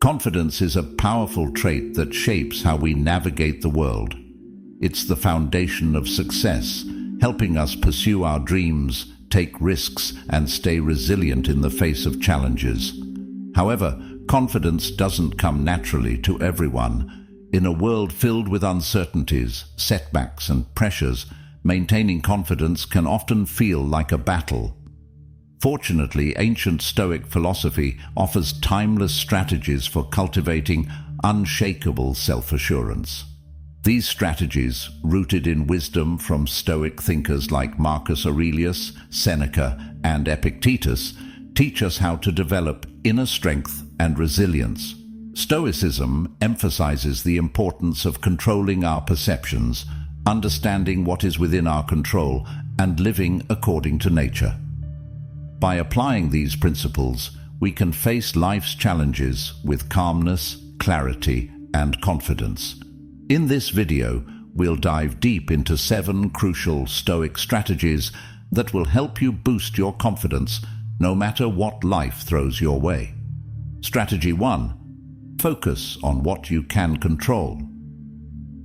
Confidence is a powerful trait that shapes how we navigate the world. It's the foundation of success, helping us pursue our dreams, take risks, and stay resilient in the face of challenges. However, confidence doesn't come naturally to everyone. In a world filled with uncertainties, setbacks, and pressures, maintaining confidence can often feel like a battle. Fortunately, ancient Stoic philosophy offers timeless strategies for cultivating unshakable self-assurance. These strategies, rooted in wisdom from Stoic thinkers like Marcus Aurelius, Seneca, and Epictetus, teach us how to develop inner strength and resilience. Stoicism emphasizes the importance of controlling our perceptions, understanding what is within our control, and living according to nature. By applying these principles, we can face life's challenges with calmness, clarity, and confidence. In this video, we'll dive deep into 7 crucial Stoic strategies that will help you boost your confidence no matter what life throws your way. Strategy 1. Focus on what you can control.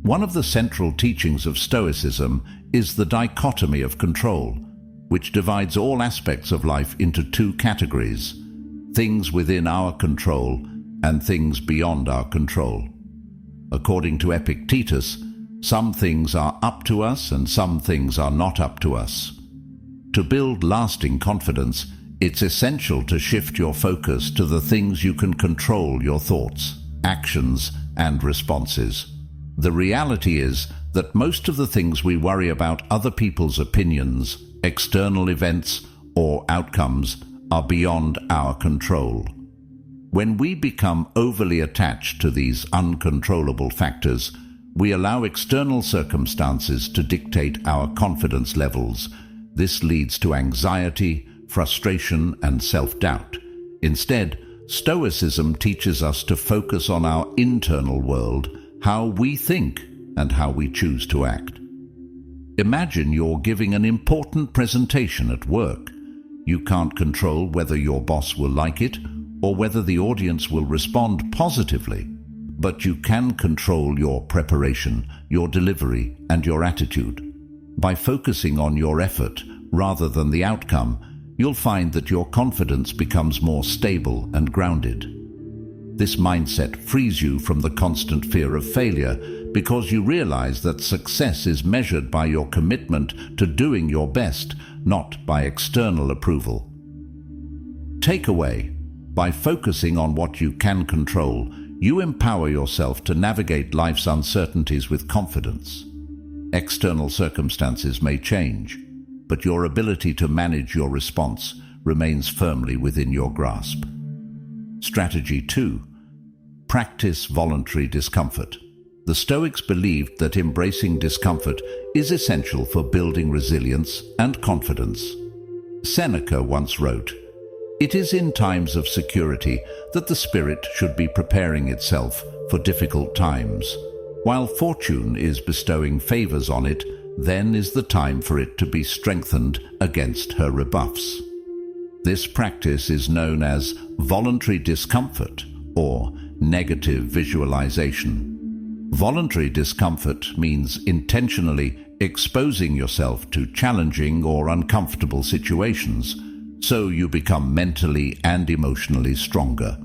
One of the central teachings of Stoicism is the dichotomy of control, which divides all aspects of life into 2 categories: things within our control and things beyond our control. According to Epictetus, some things are up to us and some things are not up to us. To build lasting confidence, it's essential to shift your focus to the things you can control: your thoughts, actions, and responses. The reality is that most of the things we worry about, other people's opinions, external events, or outcomes, are beyond our control. When we become overly attached to these uncontrollable factors, we allow external circumstances to dictate our confidence levels. This leads to anxiety, frustration, and self-doubt. Instead, Stoicism teaches us to focus on our internal world, how we think, and how we choose to act. Imagine you're giving an important presentation at work. You can't control whether your boss will like it or whether the audience will respond positively, but you can control your preparation, your delivery, and your attitude. By focusing on your effort rather than the outcome, you'll find that your confidence becomes more stable and grounded. This mindset frees you from the constant fear of failure because you realize that success is measured by your commitment to doing your best, not by external approval. Takeaway: by focusing on what you can control, you empower yourself to navigate life's uncertainties with confidence. External circumstances may change, but your ability to manage your response remains firmly within your grasp. Strategy 2. Practice voluntary discomfort. The Stoics believed that embracing discomfort is essential for building resilience and confidence. Seneca once wrote, "It is in times of security that the spirit should be preparing itself for difficult times. While fortune is bestowing favors on it, then is the time for it to be strengthened against her rebuffs." This practice is known as voluntary discomfort or negative visualization. Voluntary discomfort means intentionally exposing yourself to challenging or uncomfortable situations, so you become mentally and emotionally stronger.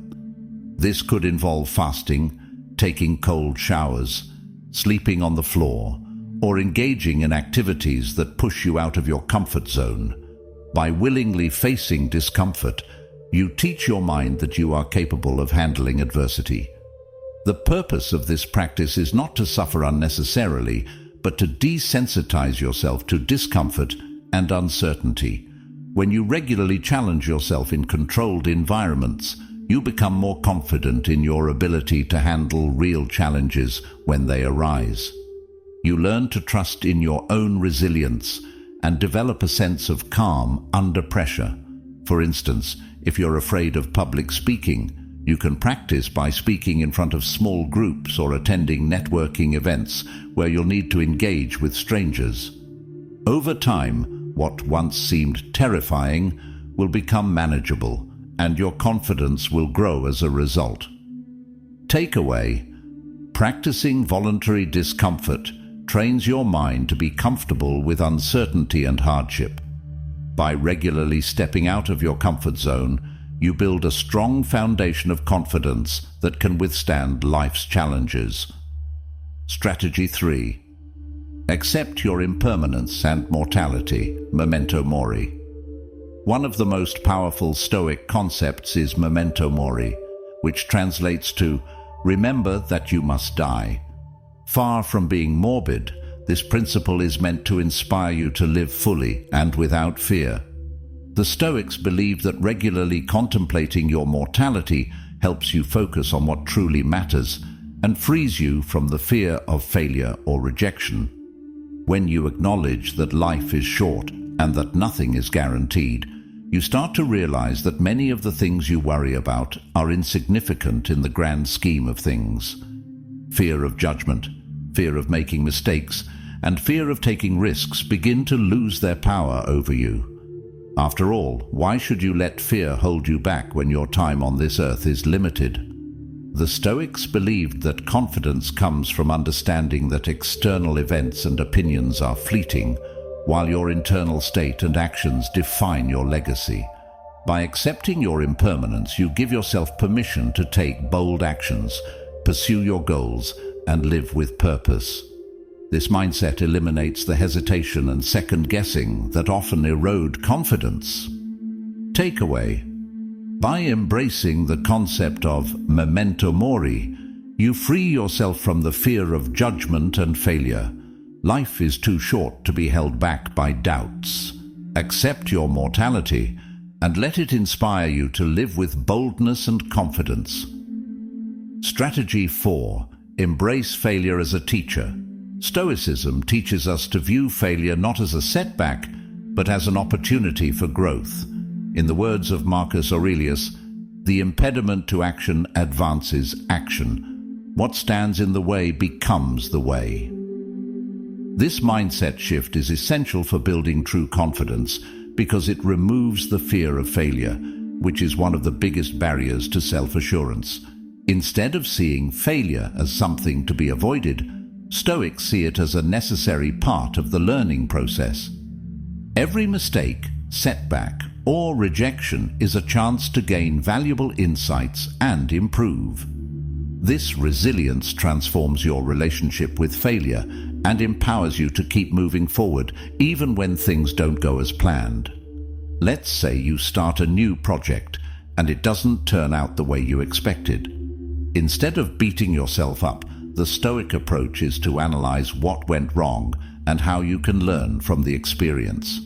This could involve fasting, taking cold showers, sleeping on the floor, or engaging in activities that push you out of your comfort zone. By willingly facing discomfort, you teach your mind that you are capable of handling adversity. The purpose of this practice is not to suffer unnecessarily, but to desensitize yourself to discomfort and uncertainty. When you regularly challenge yourself in controlled environments, you become more confident in your ability to handle real challenges when they arise. You learn to trust in your own resilience and develop a sense of calm under pressure. For instance, if you're afraid of public speaking, you can practice by speaking in front of small groups or attending networking events where you'll need to engage with strangers. Over time, what once seemed terrifying will become manageable, and your confidence will grow as a result. Takeaway: practicing voluntary discomfort trains your mind to be comfortable with uncertainty and hardship. By regularly stepping out of your comfort zone, you build a strong foundation of confidence that can withstand life's challenges. Strategy 3. Accept your impermanence and mortality, memento mori. One of the most powerful Stoic concepts is memento mori, which translates to remember that you must die. Far from being morbid, this principle is meant to inspire you to live fully and without fear. The Stoics believe that regularly contemplating your mortality helps you focus on what truly matters and frees you from the fear of failure or rejection. When you acknowledge that life is short and that nothing is guaranteed, you start to realize that many of the things you worry about are insignificant in the grand scheme of things. Fear of judgment, fear of making mistakes, and fear of taking risks begin to lose their power over you. After all, why should you let fear hold you back when your time on this earth is limited? The Stoics believed that confidence comes from understanding that external events and opinions are fleeting, while your internal state and actions define your legacy. By accepting your impermanence, you give yourself permission to take bold actions, pursue your goals, and live with purpose. This mindset eliminates the hesitation and second-guessing that often erode confidence. Takeaway: by embracing the concept of memento mori, you free yourself from the fear of judgment and failure. Life is too short to be held back by doubts. Accept your mortality and let it inspire you to live with boldness and confidence. Strategy 4. Embrace failure as a teacher. Stoicism teaches us to view failure not as a setback, but as an opportunity for growth. In the words of Marcus Aurelius, the impediment to action advances action. What stands in the way becomes the way. This mindset shift is essential for building true confidence because it removes the fear of failure, which is one of the biggest barriers to self-assurance. Instead of seeing failure as something to be avoided, Stoics see it as a necessary part of the learning process. Every mistake, setback, or rejection is a chance to gain valuable insights and improve. This resilience transforms your relationship with failure and empowers you to keep moving forward even when things don't go as planned. Let's say you start a new project and it doesn't turn out the way you expected. Instead of beating yourself up, the Stoic approach is to analyze what went wrong and how you can learn from the experience.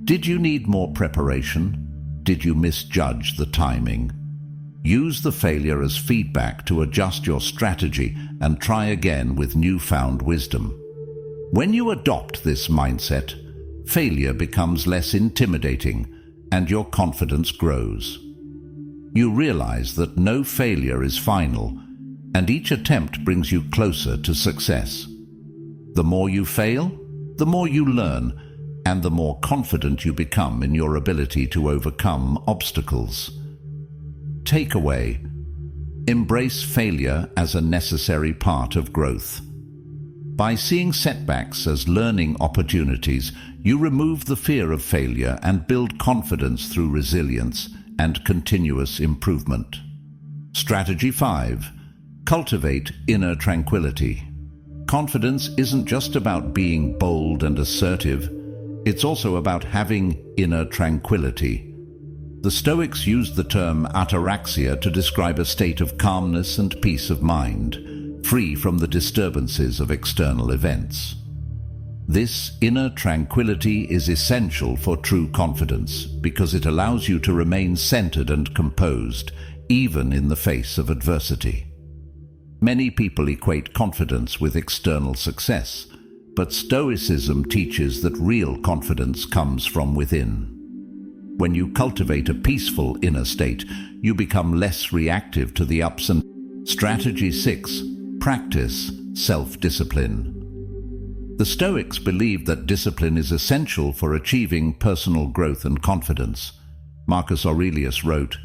Did you need more preparation? Did you misjudge the timing? Use the failure as feedback to adjust your strategy and try again with newfound wisdom. When you adopt this mindset, failure becomes less intimidating and your confidence grows. You realize that no failure is final, and each attempt brings you closer to success. The more you fail, the more you learn, and the more confident you become in your ability to overcome obstacles. Takeaway: embrace failure as a necessary part of growth. By seeing setbacks as learning opportunities, you remove the fear of failure and build confidence through resilience and continuous improvement. Strategy 5. Cultivate inner tranquility. Confidence isn't just about being bold and assertive, it's also about having inner tranquility. The Stoics used the term ataraxia to describe a state of calmness and peace of mind, free from the disturbances of external events. This inner tranquility is essential for true confidence because it allows you to remain centered and composed, even in the face of adversity. Many people equate confidence with external success, but Stoicism teaches that real confidence comes from within. When you cultivate a peaceful inner state, you become less reactive to the ups and downs. Strategy 6. Practice self-discipline. The Stoics believed that discipline is essential for achieving personal growth and confidence. Marcus Aurelius wrote,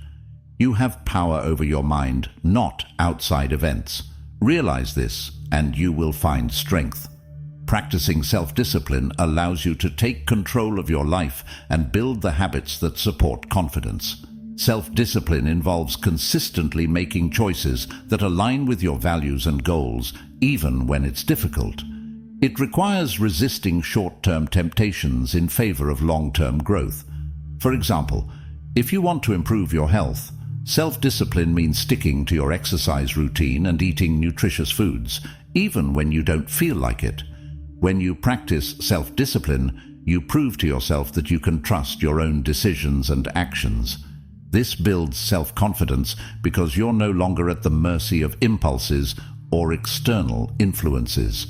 You have power over your mind, not outside events. Realize this, and you will find strength. Practicing self-discipline allows you to take control of your life and build the habits that support confidence. Self-discipline involves consistently making choices that align with your values and goals, even when it's difficult. It requires resisting short-term temptations in favor of long-term growth. For example, if you want to improve your health, self-discipline means sticking to your exercise routine and eating nutritious foods, even when you don't feel like it. When you practice self-discipline, you prove to yourself that you can trust your own decisions and actions. This builds self-confidence because you're no longer at the mercy of impulses or external influences.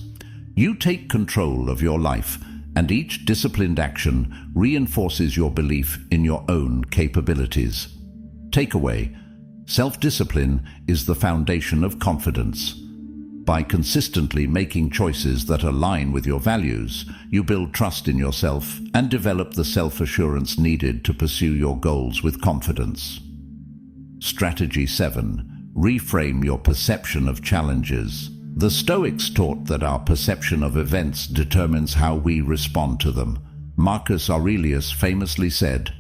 You take control of your life, and each disciplined action reinforces your belief in your own capabilities. Takeaway: self-discipline is the foundation of confidence. By consistently making choices that align with your values, you build trust in yourself and develop the self-assurance needed to pursue your goals with confidence. Strategy 7. Reframe your perception of challenges. The Stoics taught that our perception of events determines how we respond to them. Marcus Aurelius famously said,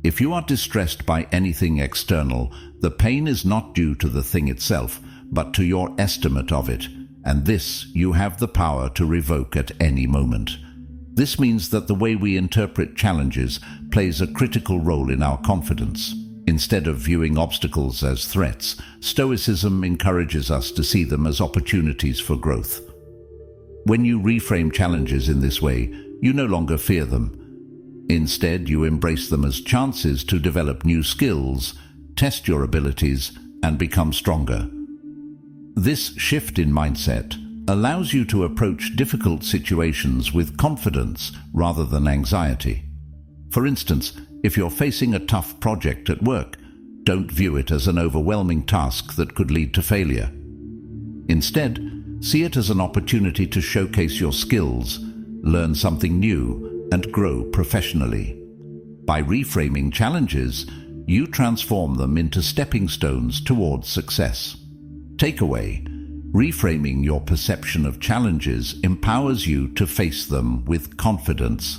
"If you are distressed by anything external, the pain is not due to the thing itself, but to your estimate of it, and this you have the power to revoke at any moment." This means that the way we interpret challenges plays a critical role in our confidence. Instead of viewing obstacles as threats, Stoicism encourages us to see them as opportunities for growth. When you reframe challenges in this way, you no longer fear them. Instead, you embrace them as chances to develop new skills, test your abilities, and become stronger. This shift in mindset allows you to approach difficult situations with confidence rather than anxiety. For instance, if you're facing a tough project at work, don't view it as an overwhelming task that could lead to failure. Instead, see it as an opportunity to showcase your skills, learn something new, and grow professionally. By reframing challenges, you transform them into stepping stones towards success. Takeaway: reframing your perception of challenges empowers you to face them with confidence.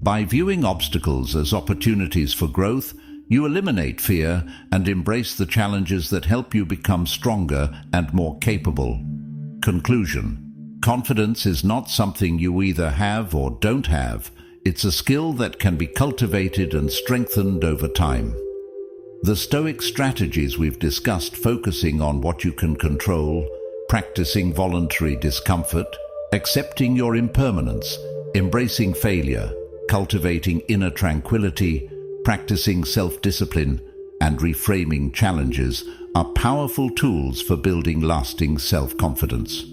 By viewing obstacles as opportunities for growth, you eliminate fear and embrace the challenges that help you become stronger and more capable. Conclusion: confidence is not something you either have or don't have. It's a skill that can be cultivated and strengthened over time. The Stoic strategies we've discussed, focusing on what you can control, practicing voluntary discomfort, accepting your impermanence, embracing failure, cultivating inner tranquility, practicing self-discipline, and reframing challenges, are powerful tools for building lasting self-confidence.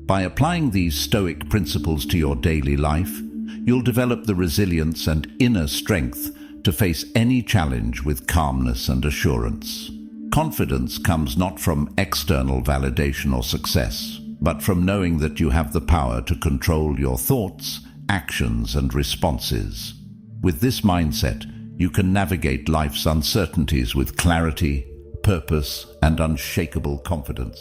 By applying these Stoic principles to your daily life, you'll develop the resilience and inner strength to face any challenge with calmness and assurance. Confidence comes not from external validation or success, but from knowing that you have the power to control your thoughts, actions, and responses. With this mindset, you can navigate life's uncertainties with clarity, purpose, and unshakable confidence.